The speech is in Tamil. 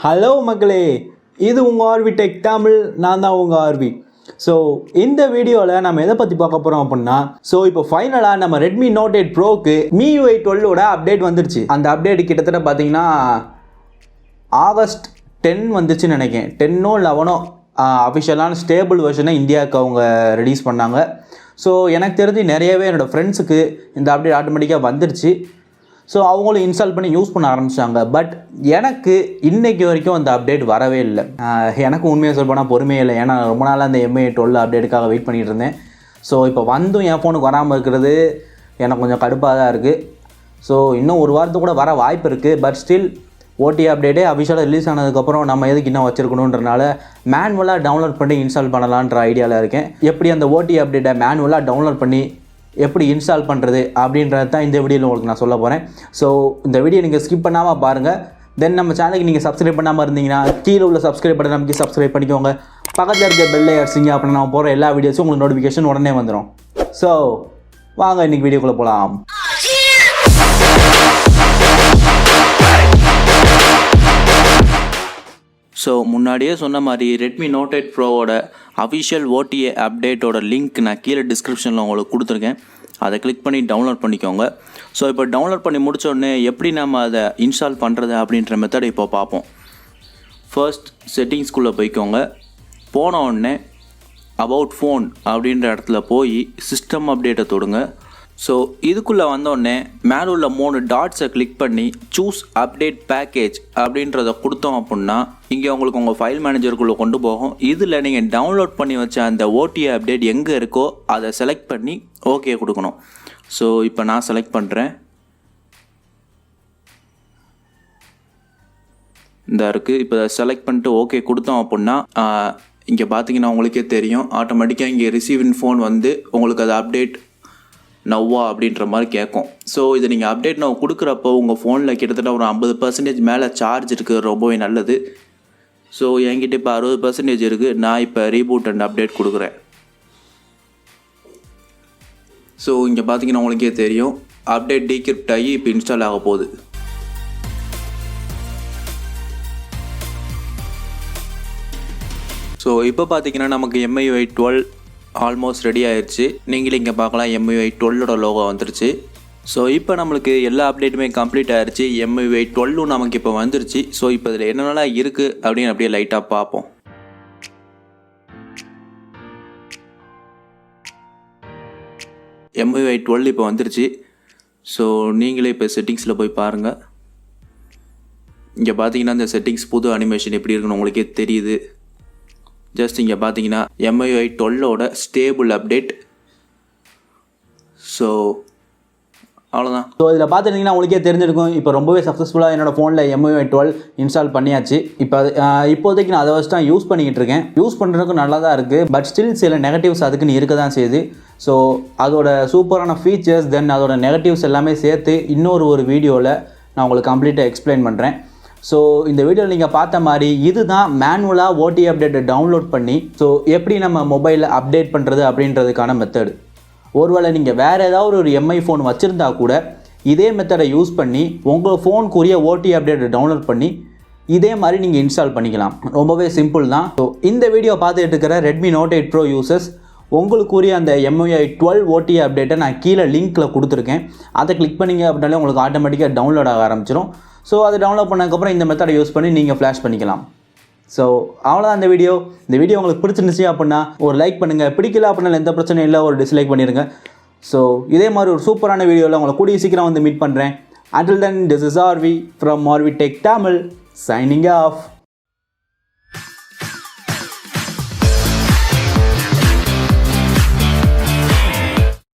ஹலோ மக்களே, இது உங்கள் ஆர்வி டெக் தமிழ். நான் தான் உங்கள் ஆர்வி. ஸோ இந்த வீடியோவில் நம்ம எதை பற்றி பார்க்க போகிறோம் அப்படின்னா, இப்போ ஃபைனலாக நம்ம ரெட்மி நோட் 8 ப்ரோக்கு MIUI 12ஓட அப்டேட் வந்துருச்சு. அந்த அப்டேட் கிட்டத்தட்ட பார்த்தீங்கன்னா ஆகஸ்ட் 10 வந்துச்சுன்னு நினைக்கிறேன். 10ஓ 11ஓ அஃபிஷியலான ஸ்டேபிள் வெர்ஷனை இந்தியாவுக்கு அவங்க ரிலீஸ் பண்ணாங்க. ஸோ எனக்கு தெரிஞ்சு நிறையவே என்னோடய ஃப்ரெண்ட்ஸுக்கு இந்த அப்டேட் ஆட்டோமேட்டிக்காக வந்துருச்சு. ஸோ அவங்களும் இன்ஸ்டால் பண்ணி யூஸ் பண்ண ஆரம்பித்தாங்க. பட் எனக்கு இன்றைக்கி வரைக்கும் அந்த அப்டேட் வரவே இல்லை. எனக்கு உண்மையாக சொல்ல போனால் பொறுமையே இல்லை. ஏன்னா ரொம்ப நாளாக அந்த MIUI 12 அப்டேட்டுக்காக வெயிட் பண்ணிகிட்டு இருந்தேன். ஸோ இப்போ வந்தும் என் ஃபோனுக்கு வராமல் இருக்கிறது எனக்கு கொஞ்சம் கடுப்பாக தான் இருக்குது. ஸோ இன்னும் ஒரு வாரத்துக்கு கூட வர வாய்ப்பு இருக்குது. பட் ஸ்டில் ஓடி அப்டேட்டே அஃபிஷியலாக ரிலீஸ் ஆனதுக்கப்புறம் நம்ம எதுக்கு இன்னும் வச்சுருக்கணுன்றனால மேனுவலாக டவுன்லோட் பண்ணி இன்ஸ்டால் பண்ணலான்ற ஐடியாவில் இருக்கேன். எப்படி அந்த ஓடி அப்டேட்டை மேனுவலாக டவுன்லோட் பண்ணி எப்படி இன்ஸ்டால் பண்ணுறது அப்படின்றது தான் இந்த வீடியோவில் உங்களுக்கு நான் சொல்ல போகிறேன். ஸோ இந்த வீடியோ நீங்கள் ஸ்கிப் பண்ணாமல் பாருங்கள். தென் நம்ம சேனலுக்கு நீங்கள் சப்ஸ்கிரைப் பண்ணாமல் இருந்தீங்கன்னா கீழே உள்ள சப்ஸ்கிரைப் பண்ண நமக்கு சப்ஸ்கிரைப் பண்ணிக்கோங்க. பக்கத்தில் இருக்க பெல்லை அடிச்சிங்க அப்படின்னா நான் போகிற எல்லா வீடியோஸும் உங்களுக்கு நோட்டிஃபிகேஷன் உடனே வந்துடும். ஸோ வாங்க இன்றைக்கி வீடியோக்குள்ளே போகலாம். ஸோ முன்னாடியே சொன்ன மாதிரி ரெட்மி நோட் 8 ப்ரோவோட அஃபிஷியல் ஓடிஏ அப்டேட்டோட லிங்க் நான் கீழே டிஸ்கிரிப்ஷனில் உங்களுக்கு கொடுத்துருக்கேன். அதை கிளிக் பண்ணி டவுன்லோட் பண்ணிக்கோங்க. ஸோ இப்போ டவுன்லோட் பண்ணி முடித்தோடனே எப்படி நம்ம அதை இன்ஸ்டால் பண்ணுறது அப்படின்ற மெத்தட் இப்போ பார்ப்போம். ஃபர்ஸ்ட் செட்டிங்ஸ்குள்ளே போய்க்கோங்க. போன உடனே அபவுட் ஃபோன் அப்படின்ற இடத்துல போய் சிஸ்டம் அப்டேட்டை தொடுங்க. ஸோ இதுக்குள்ளே வந்தோடனே மேலே உள்ள 3 டாட்ஸை கிளிக் பண்ணி சூஸ் அப்டேட் பேக்கேஜ் அப்படின்றத கொடுத்தோம் அப்படின்னா இங்கே உங்களுக்கு உங்கள் ஃபைல் மேனேஜருக்குள்ளே கொண்டு போகும். இதில் நீங்கள் டவுன்லோட் பண்ணி வச்ச அந்த ஓடிஏ அப்டேட் எங்கே இருக்கோ அதை செலக்ட் பண்ணி ஓகே கொடுக்கணும். ஸோ இப்போ நான் செலக்ட் பண்ணுறேன். இந்த இருக்குது. இப்போ செலக்ட் பண்ணிட்டு ஓகே கொடுத்தோம் அப்படின்னா இங்கே பார்த்தீங்கன்னா உங்களுக்கே தெரியும் ஆட்டோமேட்டிக்காக இங்கே ரிசீவ் இன் ஃபோன் வந்து உங்களுக்கு அது அப்டேட் நவ்வா அப்படின்ற மாதிரி கேட்கும். ஸோ இதை நீங்கள் அப்டேட் நவ் கொடுக்குறப்போ உங்கள் ஃபோனில் கிட்டத்தட்ட ஒரு 50% மேலே சார்ஜ் இருக்குது. ரொம்பவே நல்லது. ஸோ என்கிட்ட இப்போ 60% இருக்குது. நான் இப்போ ரீபூட் அண்ட் அப்டேட் கொடுக்குறேன். ஸோ இங்கே பார்த்தீங்கன்னா உங்களுக்கே தெரியும் அப்டேட் டீக்ரிப்ட் ஆகி இப்போ இன்ஸ்டால் ஆக போகுது. ஸோ இப்போ பார்த்தீங்கன்னா நமக்கு MIUI 12 ஆல்மோஸ்ட் ரெடி ஆயிடுச்சு. நீங்களே இங்கே பார்க்கலாம் MIUI 12ஓட லோகோ வந்துருச்சு. ஸோ இப்போ நம்மளுக்கு எல்லா அப்டேட்டுமே கம்ப்ளீட் ஆயிடுச்சு. MIUI 12 நமக்கு இப்போ வந்துருச்சு. ஸோ இப்போ இதில் என்னென்னலாம் இருக்குது அப்படின்னு அப்படியே லைட்டாக பார்ப்போம். MIUI 12 இப்போ வந்துருச்சு. ஸோ நீங்களே இப்போ செட்டிங்ஸில் போய் பாருங்கள். இங்கே பார்த்தீங்கன்னா இந்த செட்டிங்ஸ் புது அனிமேஷன் எப்படி இருக்குன்னு உங்களுக்கே தெரியுது. ஜஸ்ட் இங்கே பார்த்தீங்கன்னா MIUI 12ஓட ஸ்டேபிள் அப்டேட். ஸோ அவ்வளோதான். ஸோ இதில் பார்த்துட்டிங்கன்னா உங்களுக்கே தெரிஞ்சிருக்கும் இப்போ ரொம்பவே சக்ஸஸ்ஃபுல்லாக என்னோடய ஃபோனில் MIUI 12 இன்ஸ்டால் பண்ணியாச்சு. இப்போதைக்கு நான் அதை வச்சு தான் யூஸ் பண்ணிக்கிட்டு இருக்கேன். யூஸ் பண்ணுறதுக்கு நல்லா தான் இருக்குது. பட் ஸ்டில் சில நெகட்டிவ்ஸ் அதுக்குன்னு இருக்க தான் செய்யுது. ஸோ அதோட சூப்பரான ஃபீச்சர்ஸ் தென் அதோட நெகட்டிவ்ஸ் எல்லாமே சேர்த்து இன்னொரு வீடியோவில் நான் உங்களுக்கு கம்ப்ளீட்டாக எக்ஸ்பிளைன் பண்ணுறேன். ஸோ இந்த வீடியோவில் நீங்கள் பார்த்த மாதிரி இதுதான் மேனுவலாக ஓடி அப்டேட்டை டவுன்லோட் பண்ணி எப்படி நம்ம மொபைலில் அப்டேட் பண்ணுறது அப்படின்றதுக்கான மெத்தடு. ஒருவேளை நீங்கள் வேறு ஏதாவது ஒரு MI ஃபோன் வச்சுருந்தா கூட இதே மெத்தடை யூஸ் பண்ணி உங்கள் ஃபோனுக்குரிய ஓடி அப்டேட்டை டவுன்லோட் பண்ணி இதே மாதிரி நீங்கள் இன்ஸ்டால் பண்ணிக்கலாம். ரொம்பவே சிம்பிள் தான். ஸோ இந்த வீடியோ பார்த்துட்டு இருக்கிற ரெட்மி நோட் 8 ப்ரோ யூசர்ஸ் உங்களுக்குரிய அந்த MIUI 12 ஓடி அப்டேட்டை நான் கீழே லிங்க்கில் கொடுத்துருக்கேன். அதை கிளிக் பண்ணிங்க அப்படின்னாலே உங்களுக்கு ஆட்டோமேட்டிக்காக டவுன்லோட் ஆக ஆரம்பிச்சிடும். ஸோ அதை டவுன்லோட் பண்ணதுக்கப்புறம் இந்த மெத்தடை யூஸ் பண்ணி நீங்கள் ஃப்ளாஷ் பண்ணிக்கலாம். ஸோ அவ்வளோதான் இந்த வீடியோ உங்களுக்கு பிடிச்சிருந்துச்சு அப்படின்னா ஒரு லைக் பண்ணுங்கள். பிடிக்கல அப்படின்னா எந்த பிரச்சனையும் இல்லை, ஒரு டிஸ்லைக் பண்ணிடுங்க. ஸோ இதே மாதிரி ஒரு சூப்பரான வீடியோவில் உங்களை கூடிய சீக்கிரம் வந்து மீட் பண்ணுறேன். Until then, this is Arvi from Arvi Tech Tamil signing off.